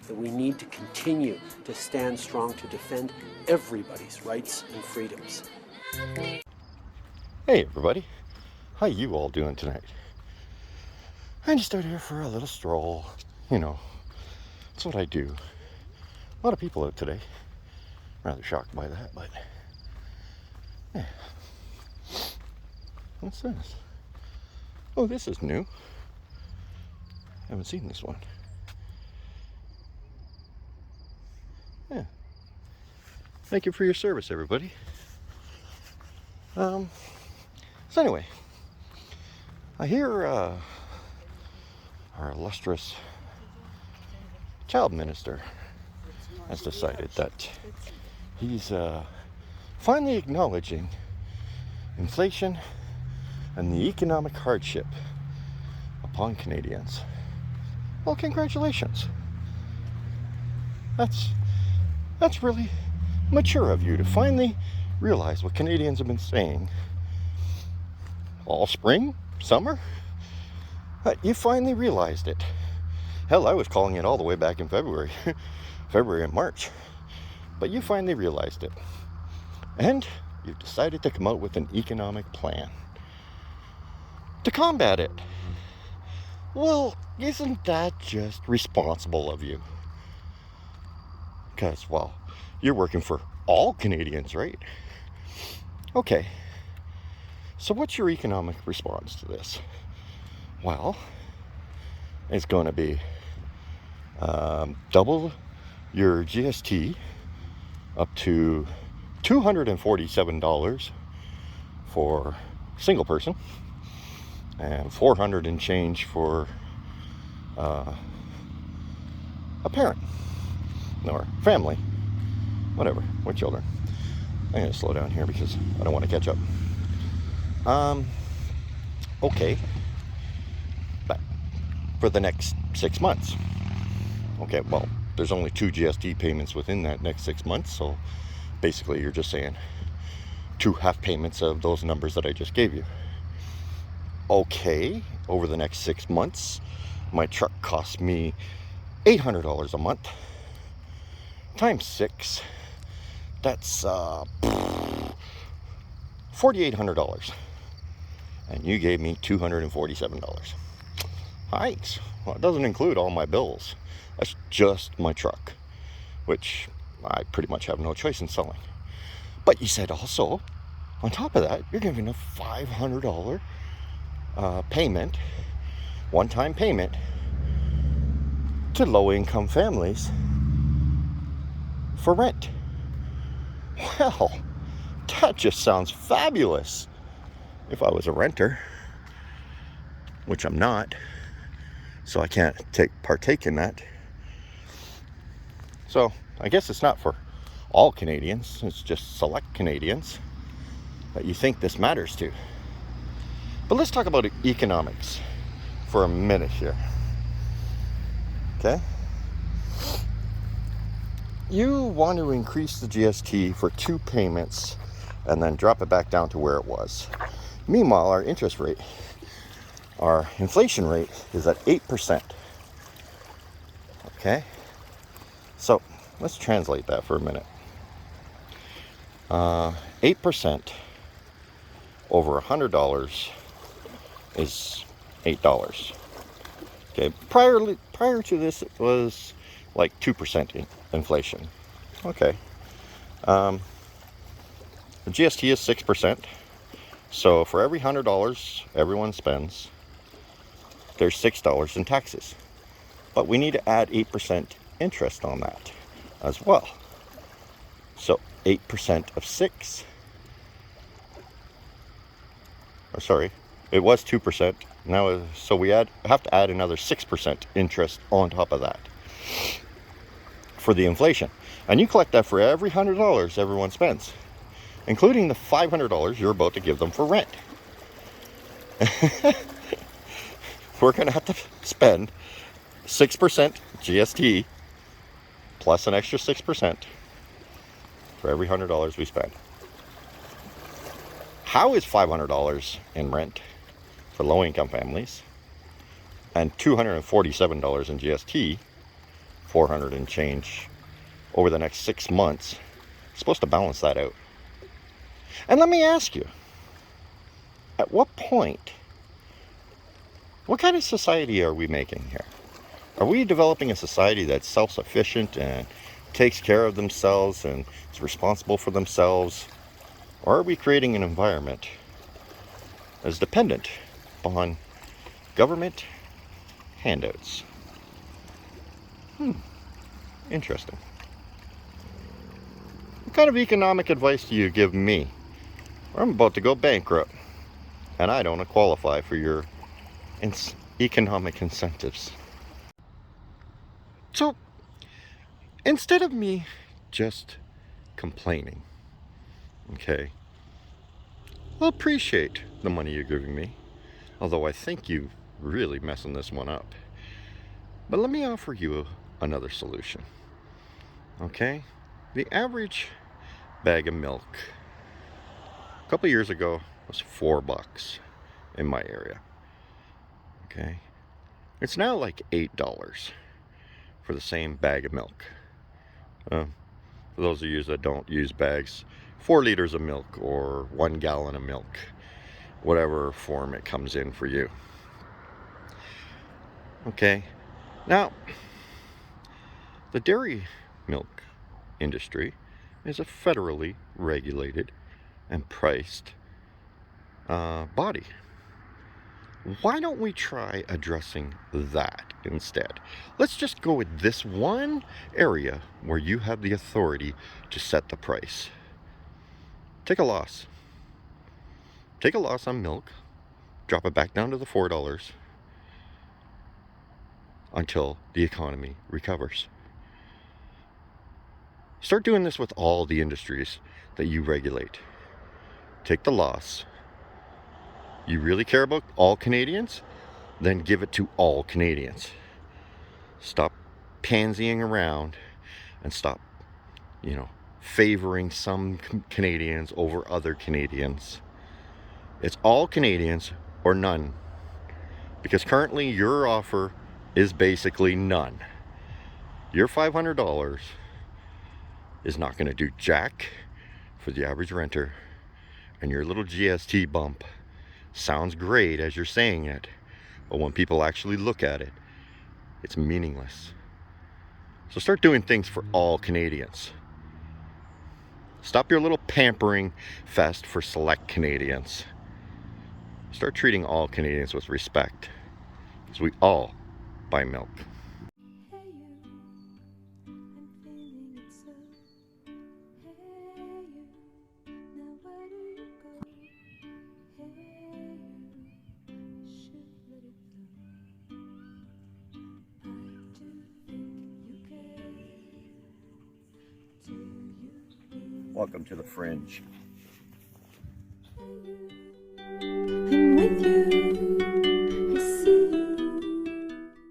that we need to continue to stand strong to defend everybody's rights and freedoms. Hey everybody, how you all doing tonight? I just out here for a little stroll. You know, that's what I do. A lot of people out today. Rather shocked by that, but yeah. What's this? Oh, this is new. Haven't seen this one. Yeah. Thank you for your service, everybody. So anyway, I hear our illustrious child minister has decided that he's finally acknowledging inflation and the economic hardship upon Canadians. Well, congratulations. That's really mature of you to finally realize what Canadians have been saying all spring, summer. You finally realized it. Hell, I was calling it all the way back in February and March. But you finally realized it. And you've decided to come out with an economic plan to combat it. Well, isn't that just responsible of you? Because, well, you're working for all Canadians, right? Okay. So what's your economic response to this? Well, it's going to be double your GST up to $247 for single person and $400 and change for a parent or family, whatever, with children. I'm going to slow down here because I don't want to catch up. Okay, but for the next 6 months. Okay, well, there's only 2 GST payments within that next 6 months, so basically you're just saying 2 half payments of those numbers that I just gave you. Okay, over the next 6 months, my truck costs me $800 a month times 6. That's $4,800. And you gave me $247. Thanks. Well, it doesn't include all my bills. That's just my truck, which I pretty much have no choice in selling. But you said also, on top of that, you're giving a $500 payment, one-time payment, to low-income families for rent. Well, that just sounds fabulous. If I was a renter, which I'm not, so I can't partake in that. So I guess it's not for all Canadians, it's just select Canadians that you think this matters to. But let's talk about economics for a minute here. Okay? You want to increase the GST for 2 payments and then drop it back down to where it was. Meanwhile, our interest rate, our inflation rate is at 8%. Okay? So, let's translate that for a minute. 8% over $100 is $8. Okay, prior to this, it was like 2% inflation. Okay. The GST is 6%. So for every $100 everyone spends, there's $6 in taxes. But we need to add 8% interest on that as well. So 8% of 6. Or sorry, it was 2%. Now, so we have to add another 6% interest on top of that for the inflation. And you collect that for every $100 everyone spends, including the $500 you're about to give them for rent. We're going to have to spend 6% GST plus an extra 6% for every $100 we spend. How is $500 in rent for low-income families and $247 in GST $400 and change over the next 6 months. It's supposed to balance that out. And let me ask you, at what point, what kind of society are we making here? Are we developing a society that's self-sufficient and takes care of themselves and is responsible for themselves? Or are we creating an environment that's dependent upon government handouts? Interesting. What kind of economic advice do you give me? I'm about to go bankrupt, and I don't qualify for your economic incentives. So, instead of me just complaining, okay, I'll appreciate the money you're giving me, although I think you're really messing this one up. But let me offer you another solution, okay? The average bag of milk a couple years ago was $4 in my area, okay? It's now like $8 for the same bag of milk. For those of you that don't use bags, 4 liters of milk or 1 gallon of milk, whatever form it comes in for you. Okay, now the dairy milk industry is a federally regulated and priced body. Why don't we try addressing that instead? Let's just go with this one area where you have the authority to set the price. Take a loss. Take a loss on milk, drop it back down to the $4 until the economy recovers. Start doing this with all the industries that you regulate. Take the loss. You really care about all Canadians? Then give it to all Canadians. Stop pansying around and stop, favoring some Canadians over other Canadians. It's all Canadians or none. Because currently your offer is basically none. Your $500 is not going to do jack for the average renter, and your little GST bump sounds great as you're saying it, but when people actually look at it, it's meaningless. So start doing things for all Canadians. Stop your little pampering fest for select Canadians. Start treating all Canadians with respect, because we all buy milk. Welcome to the Fringe.